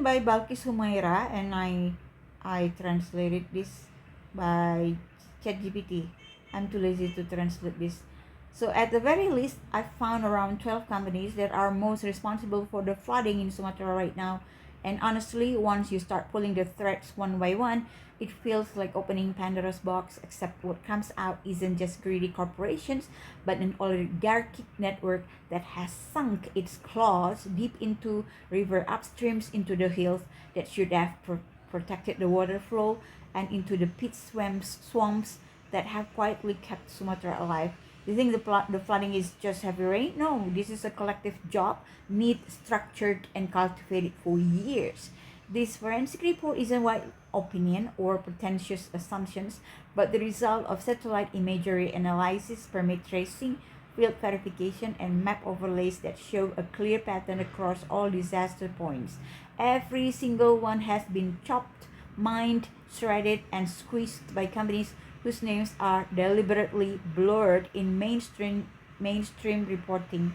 written by Balqis Humaira, and I translated this by ChatGPT. I'm too lazy to translate this. So at the very least, I found around 12 companies that are most responsible for the flooding in Sumatra right now. And honestly, once you start pulling the threads one by one, it feels like opening Pandora's box, except what comes out isn't just greedy corporations, but an oligarchic network that has sunk its claws deep into river upstreams, into the hills that should have protected the water flow, and into the pit swamps that have quietly kept Sumatra alive. You think the flooding is just heavy rain? No, this is a collective job, neat, structured, and cultivated for years. This forensic report isn't white opinion or pretentious assumptions, but the result of satellite imagery analysis, permit tracing, field verification, and map overlays that show a clear pattern across all disaster points. Every single one has been chopped, mined, shredded, and squeezed by companies whose names are deliberately blurred in mainstream reporting.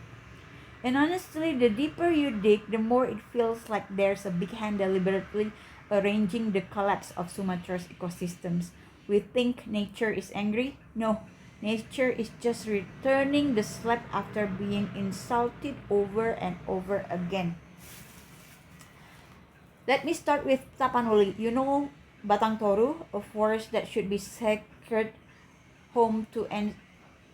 And honestly, the deeper you dig, the more it feels like there's a big hand deliberately arranging the collapse of Sumatra's ecosystems. We think nature is angry? No, nature is just returning the slap after being insulted over and over again. Let me start with Tapanuli. You know Batang Toru, a forest that should be sacred home to an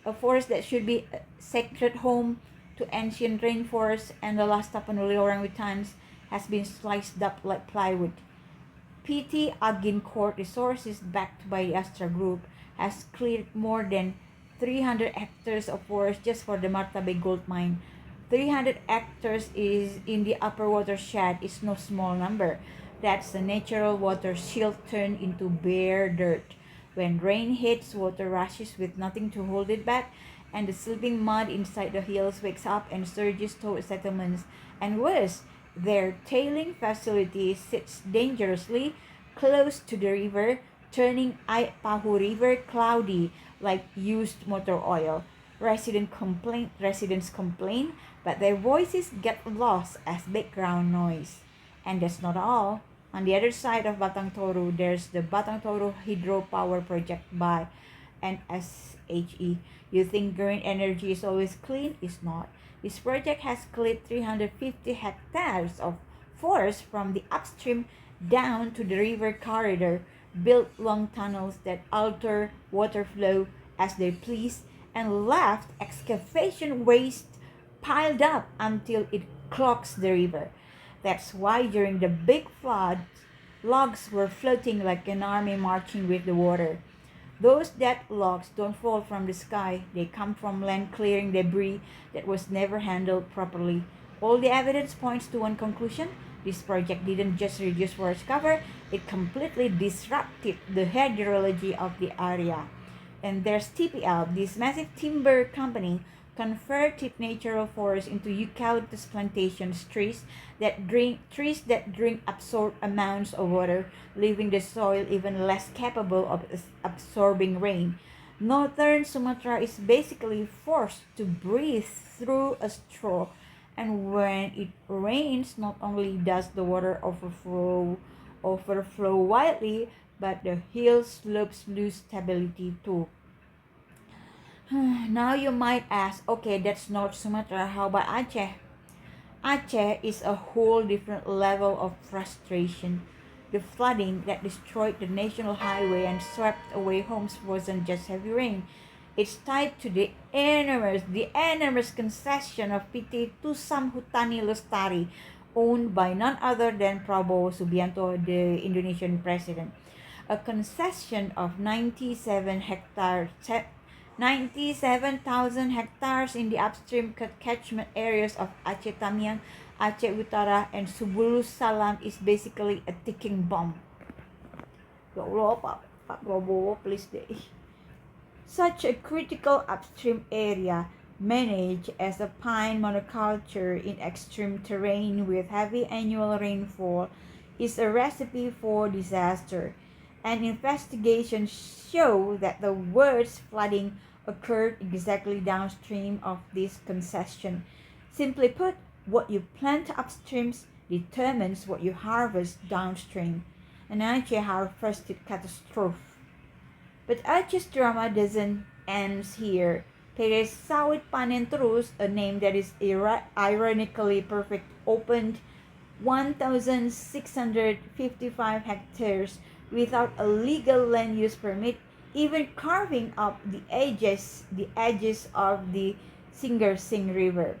a forest that should be a sacred home to ancient rainforests, and the last Tapanuli orangutans has been sliced up like plywood. PT Agincourt Resources, backed by the Astra Group, has cleared more than 300 hectares of forest just for the Marta Bay gold mine. 300 hectares is in the upper watershed is no small number. That's the natural water shield turned into bare dirt. When rain hits, water rushes with nothing to hold it back, and the sleeping mud inside the hills wakes up and surges toward settlements. And worse, their tailing facility sits dangerously close to the river, turning Pahu River cloudy like used motor oil. Residents complain, but their voices get lost as background noise. And that's not all. On the other side of Batang Toru, there's the Batang Toru Hydropower Project by NSHE. You think green energy is always clean? It's not. This project has cleared 350 hectares of forest from the upstream down to the river corridor, built long tunnels that alter water flow as they please, and left excavation waste piled up until it clogs the river. That's why during the big flood, logs were floating like an army marching with the water. Those dead logs don't fall from the sky, they come from land clearing debris that was never handled properly. All the evidence points to one conclusion: this project didn't just reduce forest cover, it completely disrupted the hydrology of the area. And there's TPL, this massive timber company, converted natural forests into eucalyptus plantations, trees that drink absorb amounts of water, leaving the soil even less capable of absorbing rain. Northern Sumatra is basically forced to breathe through a straw, and when it rains, not only does the water overflow widely, but the hill slopes lose stability too. Now you might ask, okay, that's North Sumatra, how about Aceh? Aceh is a whole different level of frustration. The flooding that destroyed the national highway and swept away homes wasn't just heavy rain. It's tied to the enormous concession of PT Tusam Hutani Lestari, owned by none other than Prabowo Subianto, the Indonesian president. A concession of 97,000 hectares in the upstream catchment areas of Aceh Tamiang, Aceh Utara, and Subulus Salam is basically a ticking bomb. Ya Allah, Pak Prabowo, please deh. Such a critical upstream area, managed as a pine monoculture in extreme terrain with heavy annual rainfall, is a recipe for disaster. And investigations show that the worst flooding occurred exactly downstream of this concession. Simply put, what you plant upstream determines what you harvest downstream. An Aceh harvested catastrophe. But Aceh's drama doesn't end here. Perez Sawit Panen Terus, a name that is ironically perfect, opened 1,655 hectares without a legal land use permit, even carving up the edges of the Singer Sing River.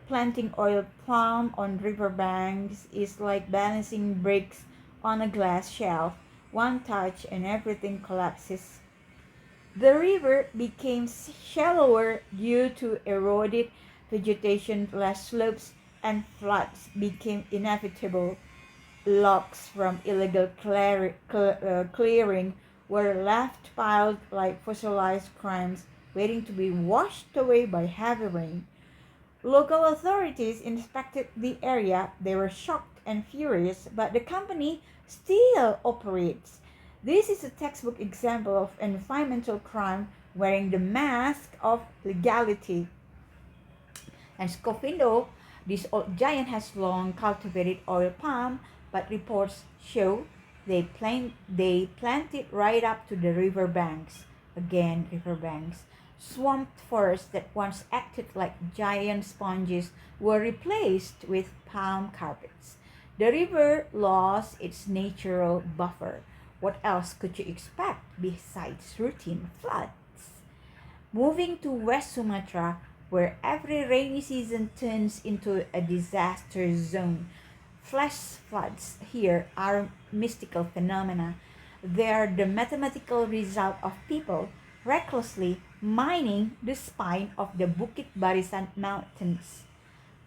Planting oil palm on riverbanks is like balancing bricks on a glass shelf. One touch and everything collapses. The river became shallower due to eroded vegetation, less slopes, and floods became inevitable. Logs from illegal clearing were left piled like fossilized crimes, waiting to be washed away by heavy rain. Local authorities inspected the area. They were shocked and furious, but the company still operates. This is a textbook example of environmental crime wearing the mask of legality. And Scofindo, this old giant has long cultivated oil palm, but reports show they planted right up to the riverbanks. Again, riverbanks. Swamped forests that once acted like giant sponges were replaced with palm carpets. The river lost its natural buffer. What else could you expect besides routine floods? Moving to West Sumatra, where every rainy season turns into a disaster zone. Flash floods here are mystical phenomena. They are the mathematical result of people recklessly mining the spine of the Bukit Barisan Mountains.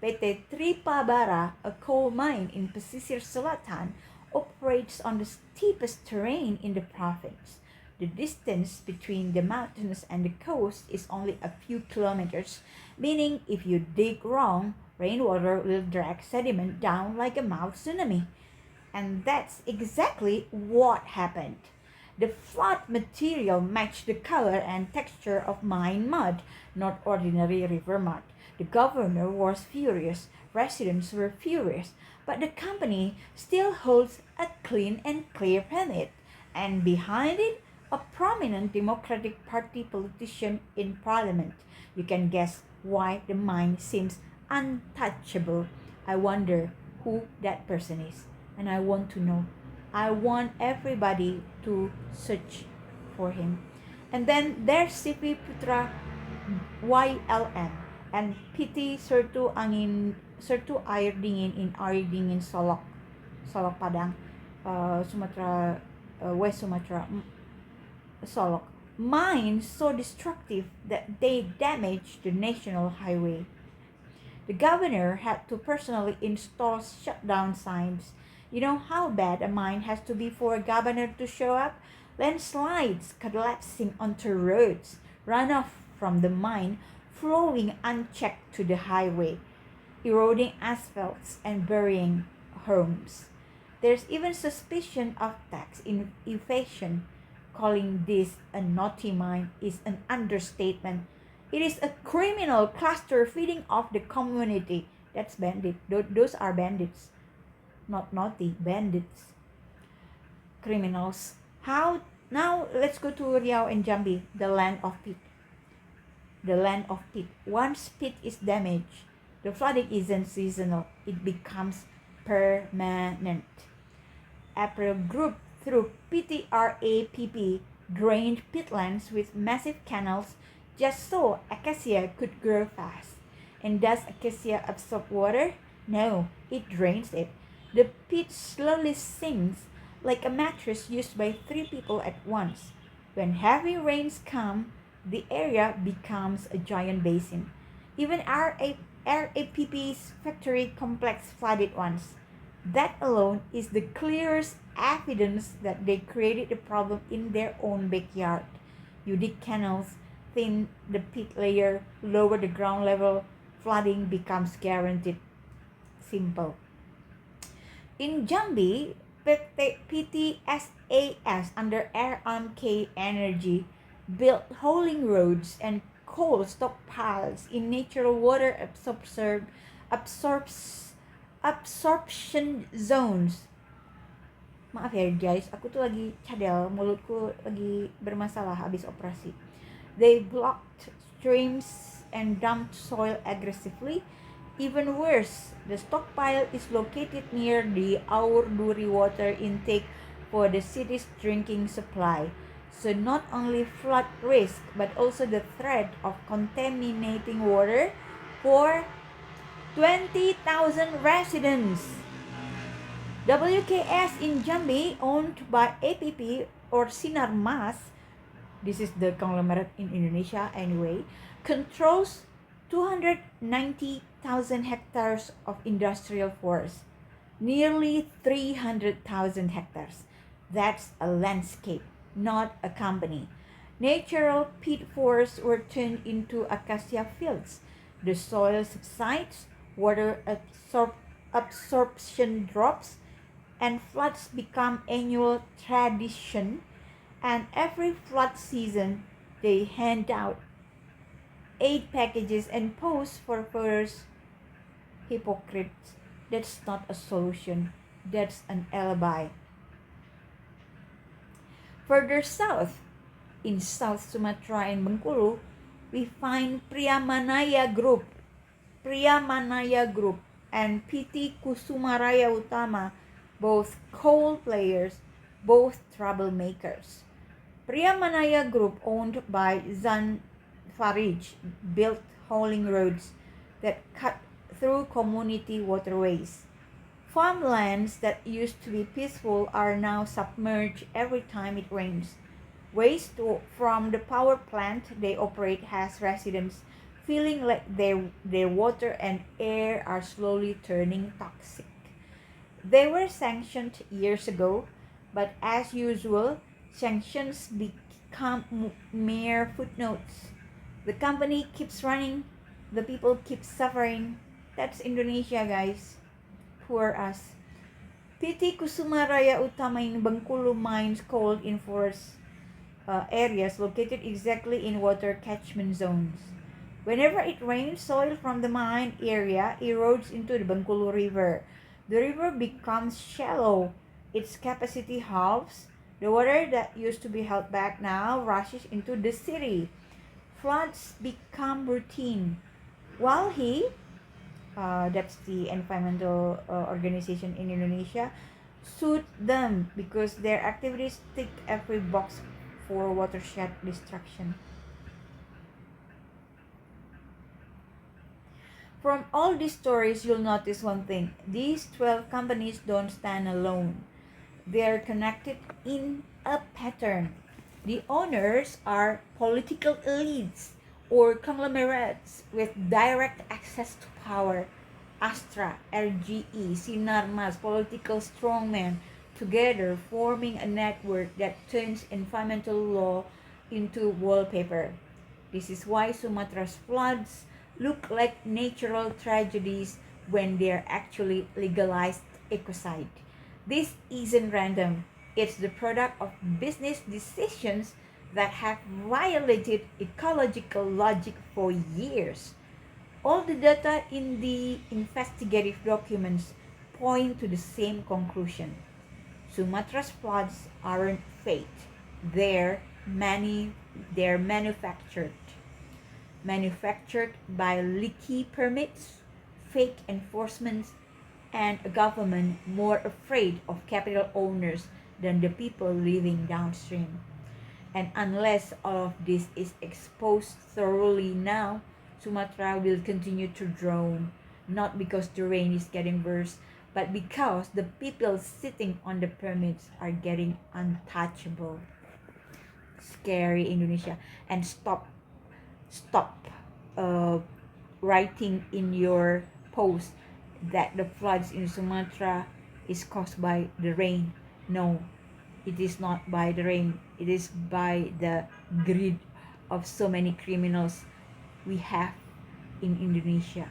PT Tripabara, a coal mine in Pesisir Selatan, operates on the steepest terrain in the province. The distance between the mountains and the coast is only a few kilometers, meaning if you dig wrong, rainwater will drag sediment down like a mouth tsunami. And that's exactly what happened. The flood material matched the color and texture of mine mud, not ordinary river mud. The governor was furious, residents were furious, but the company still holds a clean and clear permit, and behind it, a prominent Democratic Party politician in parliament. You can guess why the mine seems untouchable. I wonder who that person is, and I want to know. I want everybody to search for him. And then there's Sipi Putra YLN and PT Sertu Air Dingin in Air Dingin Solok Padang, Sumatera, West Sumatra, Solok. Mines so destructive that they damaged the national highway. The governor had to personally install shutdown signs. You know how bad a mine has to be for a governor to show up? Landslides collapsing onto roads, runoff from the mine flowing unchecked to the highway, eroding asphalts and burying homes. There's even suspicion of tax evasion. Calling this a naughty mine is an understatement. It is a criminal cluster feeding off the community. That's bandit. Those are bandits. Not naughty, bandits. Criminals. How now let's go to Riau and Jambi, the land of pit. The land of pit. Once pit is damaged, the flooding isn't seasonal. It becomes permanent. April Group through PTRAPP drained pitlands with massive canals just so acacia could grow fast. And does acacia absorb water? No, it drains it. The pit slowly sinks like a mattress used by 3 people at once. When heavy rains come, the area becomes a giant basin. Even RAPP's factory complex flooded once. That alone is the clearest evidence that they created the problem in their own backyard. You dig canals, thin the pit layer, lower the ground level, flooding becomes guaranteed. Simple. In Jambi, PTSAS under RMK Energy built hauling roads and coal stockpiles in natural water absorbs absorption zones. Maaf ya guys, aku tuh lagi cadel, mulutku lagi bermasalah habis operasi. They blocked streams and dumped soil aggressively. Even worse, the stockpile is located near the Aur-Duri water intake for the city's drinking supply. So not only flood risk, but also the threat of contaminating water for 20,000 residents. WKS in Jambi, owned by APP or Sinar Mas, this is the conglomerate in Indonesia anyway, controls 290,000 hectares of industrial forest, nearly 300,000 hectares. That's a landscape, not a company. Natural peat forests were turned into acacia fields. The soil subsides, water absorption drops, and floods become annual tradition. And every flood season, they hand out aid packages and pose for first hypocrites. That's not a solution. That's an alibi. Further south, in South Sumatra and Bengkulu, we find Priamanaya Group and PT Kusumaraya Utama, both coal players, both troublemakers. Priamanaya Group, owned by Zan Farij, built hauling roads that cut through community waterways. Farmlands that used to be peaceful are now submerged every time it rains. Waste from the power plant they operate has residents feeling like their water and air are slowly turning toxic. They were sanctioned years ago, but as usual, sanctions become mere footnotes. The company keeps running, the people keep suffering. That's Indonesia, guys. Poor us. PT Kusumaraya Utama in Bengkulu mines coal in forest areas located exactly in water catchment zones. Whenever it rains, soil from the mine area erodes into the Bengkulu River. The river becomes shallow. Its capacity halves. The water that used to be held back now rushes into the city. Floods become routine. While that's the environmental organization in Indonesia, sued them because their activities tick every box for watershed destruction. From all these stories, you'll notice one thing. These 12 companies don't stand alone. They are connected in a pattern. The owners are political elites or conglomerates with direct access to power. Astra, RGE, Sinarmas, political strongmen, together forming a network that turns environmental law into wallpaper. This is why Sumatra's floods look like natural tragedies when they're actually legalized ecocide. This isn't random. It's the product of business decisions that have violated ecological logic for years. All the data in the investigative documents point to the same conclusion. Sumatra's floods aren't fake. They're they're manufactured by leaky permits, fake enforcement, and a government more afraid of capital owners than the people living downstream. And unless all of this is exposed thoroughly now, Sumatra will continue to drown, not because the rain is getting worse, but because the people sitting on the permits are getting untouchable. Scary Indonesia. And stop writing in your post that the floods in Sumatra is caused by the rain. No, it is not by the rain. It is by the greed of so many criminals we have in Indonesia.